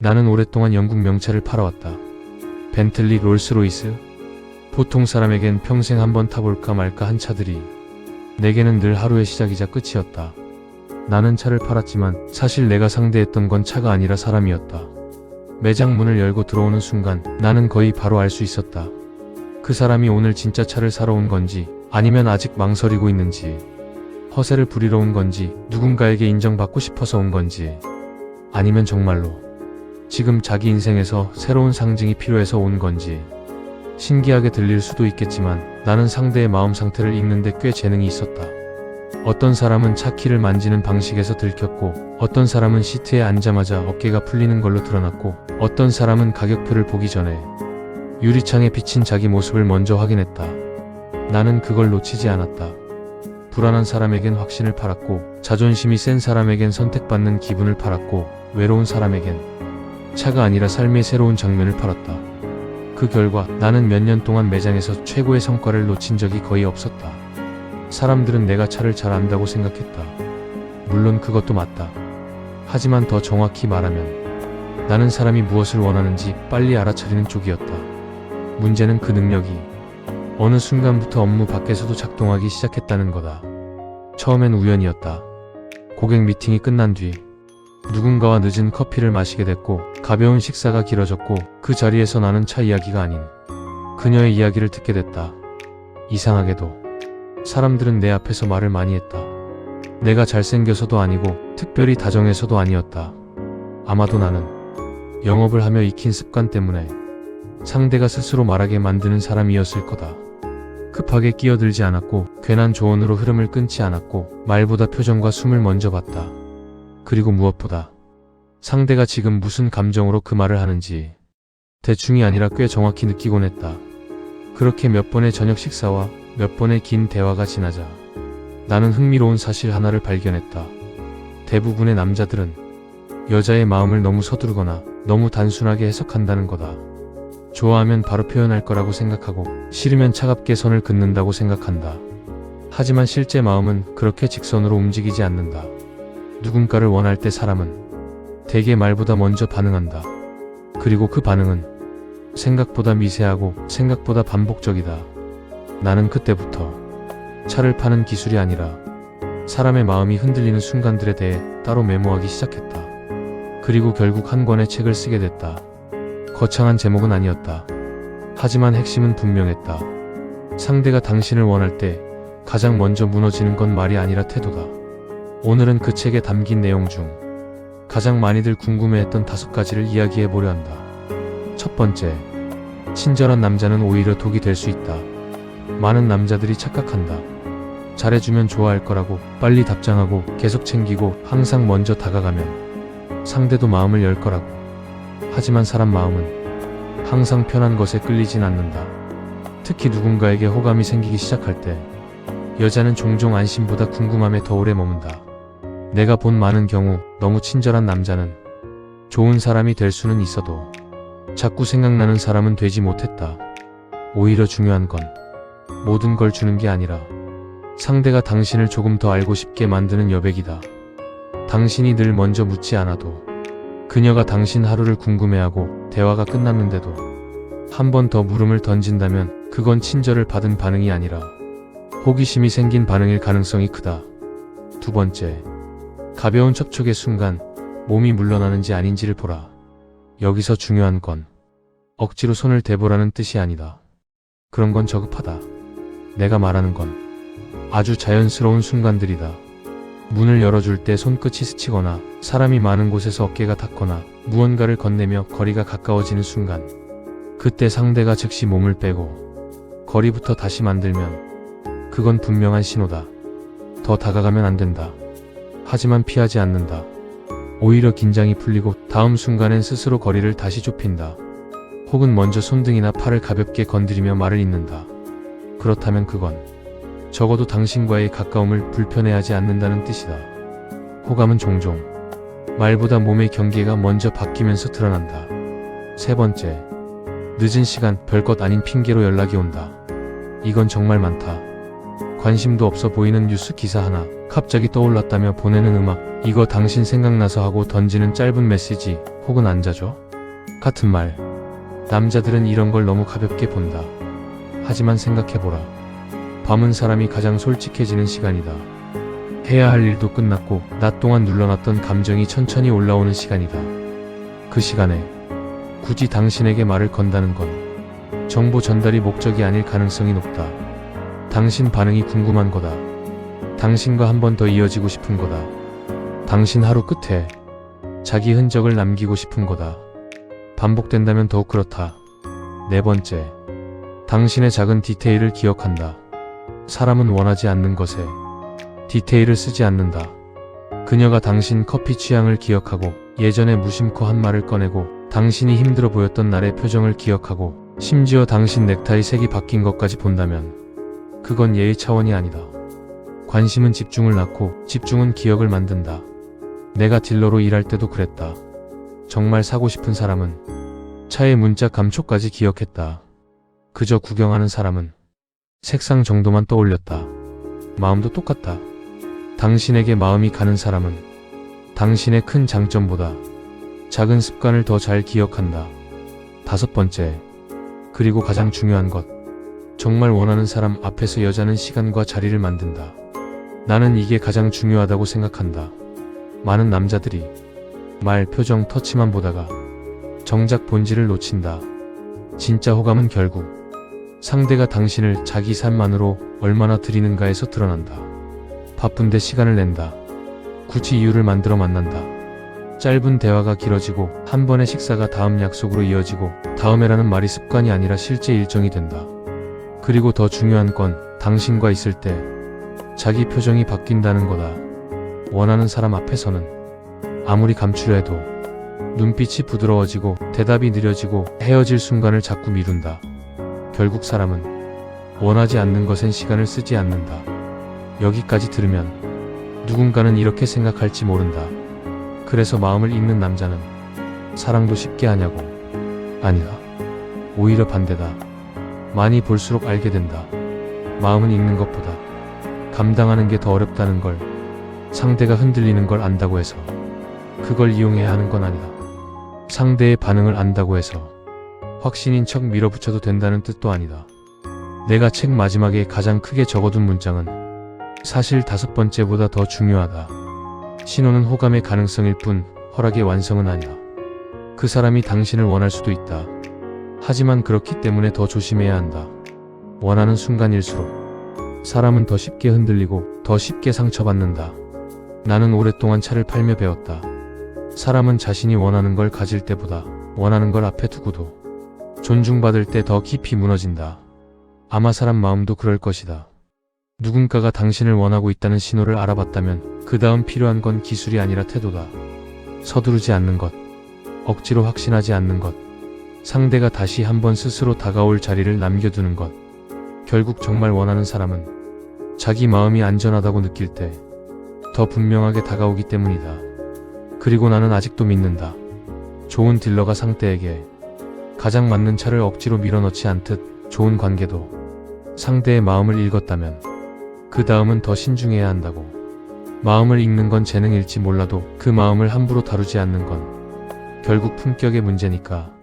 나는 오랫동안 영국 명차를 팔아왔다. 벤틀리, 롤스로이스. 보통 사람에겐 평생 한번 타볼까 말까 한 차들이 내게는 늘 하루의 시작이자 끝이었다. 나는 차를 팔았지만 사실 내가 상대했던 건 차가 아니라 사람이었다. 매장 문을 열고 들어오는 순간 나는 거의 바로 알 수 있었다. 그 사람이 오늘 진짜 차를 사러 온 건지, 아니면 아직 망설이고 있는지, 허세를 부리러 온 건지, 누군가에게 인정받고 싶어서 온 건지, 아니면 정말로 지금 자기 인생에서 새로운 상징이 필요해서 온 건지. 신기하게 들릴 수도 있겠지만 나는 상대의 마음 상태를 읽는데 꽤 재능이 있었다. 어떤 사람은 차 키를 만지는 방식에서 들켰고, 어떤 사람은 시트에 앉자마자 어깨가 풀리는 걸로 드러났고, 어떤 사람은 가격표를 보기 전에 유리창에 비친 자기 모습을 먼저 확인했다. 나는 그걸 놓치지 않았다. 불안한 사람에겐 확신을 팔았고, 자존심이 센 사람에겐 선택받는 기분을 팔았고, 외로운 사람에겐 차가 아니라 삶의 새로운 장면을 팔았다. 그 결과 나는 몇 년 동안 매장에서 최고의 성과를 놓친 적이 거의 없었다. 사람들은 내가 차를 잘 안다고 생각했다. 물론 그것도 맞다. 하지만 더 정확히 말하면 나는 사람이 무엇을 원하는지 빨리 알아차리는 쪽이었다. 문제는 그 능력이 어느 순간부터 업무 밖에서도 작동하기 시작했다는 거다. 처음엔 우연이었다. 고객 미팅이 끝난 뒤 누군가와 늦은 커피를 마시게 됐고, 가벼운 식사가 길어졌고, 그 자리에서 나는 차 이야기가 아닌 그녀의 이야기를 듣게 됐다. 이상하게도 사람들은 내 앞에서 말을 많이 했다. 내가 잘생겨서도 아니고 특별히 다정해서도 아니었다. 아마도 나는 영업을 하며 익힌 습관 때문에 상대가 스스로 말하게 만드는 사람이었을 거다. 급하게 끼어들지 않았고, 괜한 조언으로 흐름을 끊지 않았고, 말보다 표정과 숨을 먼저 봤다. 그리고 무엇보다 상대가 지금 무슨 감정으로 그 말을 하는지 대충이 아니라 꽤 정확히 느끼곤 했다. 그렇게 몇 번의 저녁 식사와 몇 번의 긴 대화가 지나자 나는 흥미로운 사실 하나를 발견했다. 대부분의 남자들은 여자의 마음을 너무 서두르거나 너무 단순하게 해석한다는 거다. 좋아하면 바로 표현할 거라고 생각하고, 싫으면 차갑게 선을 긋는다고 생각한다. 하지만 실제 마음은 그렇게 직선으로 움직이지 않는다. 누군가를 원할 때 사람은 대개 말보다 먼저 반응한다. 그리고 그 반응은 생각보다 미세하고 생각보다 반복적이다. 나는 그때부터 차를 파는 기술이 아니라 사람의 마음이 흔들리는 순간들에 대해 따로 메모하기 시작했다. 그리고 결국 한 권의 책을 쓰게 됐다. 거창한 제목은 아니었다. 하지만 핵심은 분명했다. 상대가 당신을 원할 때 가장 먼저 무너지는 건 말이 아니라 태도다. 오늘은 그 책에 담긴 내용 중 가장 많이들 궁금해했던 5가지를 이야기해보려 한다. 첫 번째, 친절한 남자는 오히려 독이 될 수 있다. 많은 남자들이 착각한다. 잘해주면 좋아할 거라고, 빨리 답장하고 계속 챙기고 항상 먼저 다가가면 상대도 마음을 열 거라고. 하지만 사람 마음은 항상 편한 것에 끌리진 않는다. 특히 누군가에게 호감이 생기기 시작할 때 여자는 종종 안심보다 궁금함에 더 오래 머문다. 내가 본 많은 경우 너무 친절한 남자는 좋은 사람이 될 수는 있어도 자꾸 생각나는 사람은 되지 못했다. 오히려 중요한 건 모든 걸 주는 게 아니라 상대가 당신을 조금 더 알고 싶게 만드는 여백이다. 당신이 늘 먼저 묻지 않아도 그녀가 당신 하루를 궁금해하고 대화가 끝났는데도 한 번 더 물음을 던진다면 그건 친절을 받은 반응이 아니라 호기심이 생긴 반응일 가능성이 크다. 두 번째, 가벼운 접촉의 순간 몸이 물러나는지 아닌지를 보라. 여기서 중요한 건 억지로 손을 대보라는 뜻이 아니다. 그런 건 저급하다. 내가 말하는 건 아주 자연스러운 순간들이다. 문을 열어줄 때 손끝이 스치거나, 사람이 많은 곳에서 어깨가 닿거나, 무언가를 건네며 거리가 가까워지는 순간, 그때 상대가 즉시 몸을 빼고 거리부터 다시 만들면 그건 분명한 신호다. 더 다가가면 안 된다. 하지만 피하지 않는다. 오히려 긴장이 풀리고 다음 순간엔 스스로 거리를 다시 좁힌다. 혹은 먼저 손등이나 팔을 가볍게 건드리며 말을 잇는다. 그렇다면 그건 적어도 당신과의 가까움을 불편해하지 않는다는 뜻이다. 호감은 종종 말보다 몸의 경계가 먼저 바뀌면서 드러난다. 세 번째, 늦은 시간, 별것 아닌 핑계로 연락이 온다. 이건 정말 많다. 관심도 없어 보이는 뉴스 기사 하나, 갑자기 떠올랐다며 보내는 음악, 이거 당신 생각나서 하고 던지는 짧은 메시지, 혹은 앉아줘? 같은 말. 남자들은 이런 걸 너무 가볍게 본다. 하지만 생각해보라. 밤은 사람이 가장 솔직해지는 시간이다. 해야 할 일도 끝났고 낮 동안 눌러놨던 감정이 천천히 올라오는 시간이다. 그 시간에 굳이 당신에게 말을 건다는 건 정보 전달이 목적이 아닐 가능성이 높다. 당신 반응이 궁금한 거다. 당신과 한 번 더 이어지고 싶은 거다. 당신 하루 끝에 자기 흔적을 남기고 싶은 거다. 반복된다면 더욱 그렇다. 네 번째, 당신의 작은 디테일을 기억한다. 사람은 원하지 않는 것에 디테일을 쓰지 않는다. 그녀가 당신 커피 취향을 기억하고 예전에 무심코 한 말을 꺼내고 당신이 힘들어 보였던 날의 표정을 기억하고 심지어 당신 넥타이 색이 바뀐 것까지 본다면 그건 예의 차원이 아니다. 관심은 집중을 낳고 집중은 기억을 만든다. 내가 딜러로 일할 때도 그랬다. 정말 사고 싶은 사람은 차의 문자 감촉까지 기억했다. 그저 구경하는 사람은 색상 정도만 떠올렸다. 마음도 똑같다. 당신에게 마음이 가는 사람은 당신의 큰 장점보다 작은 습관을 더 잘 기억한다. 다섯 번째, 그리고 가장 중요한 것. 정말 원하는 사람 앞에서 여자는 시간과 자리를 만든다. 나는 이게 가장 중요하다고 생각한다. 많은 남자들이 말, 표정, 터치만 보다가 정작 본질을 놓친다. 진짜 호감은 결국 상대가 당신을 자기 삶만으로 얼마나 드리는가에서 드러난다. 바쁜데 시간을 낸다. 굳이 이유를 만들어 만난다. 짧은 대화가 길어지고 한 번의 식사가 다음 약속으로 이어지고 다음에라는 말이 습관이 아니라 실제 일정이 된다. 그리고 더 중요한 건 당신과 있을 때 자기 표정이 바뀐다는 거다. 원하는 사람 앞에서는 아무리 감추려 해도 눈빛이 부드러워지고 대답이 느려지고 헤어질 순간을 자꾸 미룬다. 결국 사람은 원하지 않는 것엔 시간을 쓰지 않는다. 여기까지 들으면 누군가는 이렇게 생각할지 모른다. 그래서 마음을 읽는 남자는 사랑도 쉽게 하냐고. 아니다. 오히려 반대다. 많이 볼수록 알게 된다. 마음은 읽는 것보다 감당하는 게 더 어렵다는 걸, 상대가 흔들리는 걸 안다고 해서 그걸 이용해야 하는 건 아니다. 상대의 반응을 안다고 해서 확신인 척 밀어붙여도 된다는 뜻도 아니다. 내가 책 마지막에 가장 크게 적어둔 문장은 사실 다섯 번째보다 더 중요하다. 신호는 호감의 가능성일 뿐 허락의 완성은 아니다. 그 사람이 당신을 원할 수도 있다. 하지만 그렇기 때문에 더 조심해야 한다. 원하는 순간일수록 사람은 더 쉽게 흔들리고 더 쉽게 상처받는다. 나는 오랫동안 차를 팔며 배웠다. 사람은 자신이 원하는 걸 가질 때보다 원하는 걸 앞에 두고도 존중받을 때 더 깊이 무너진다. 아마 사람 마음도 그럴 것이다. 누군가가 당신을 원하고 있다는 신호를 알아봤다면 그 다음 필요한 건 기술이 아니라 태도다. 서두르지 않는 것, 억지로 확신하지 않는 것, 상대가 다시 한번 스스로 다가올 자리를 남겨두는 것. 결국 정말 원하는 사람은 자기 마음이 안전하다고 느낄 때 더 분명하게 다가오기 때문이다. 그리고 나는 아직도 믿는다. 좋은 딜러가 상대에게 가장 맞는 차를 억지로 밀어넣지 않듯 좋은 관계도 상대의 마음을 읽었다면 그 다음은 더 신중해야 한다고. 마음을 읽는 건 재능일지 몰라도 그 마음을 함부로 다루지 않는 건 결국 품격의 문제니까.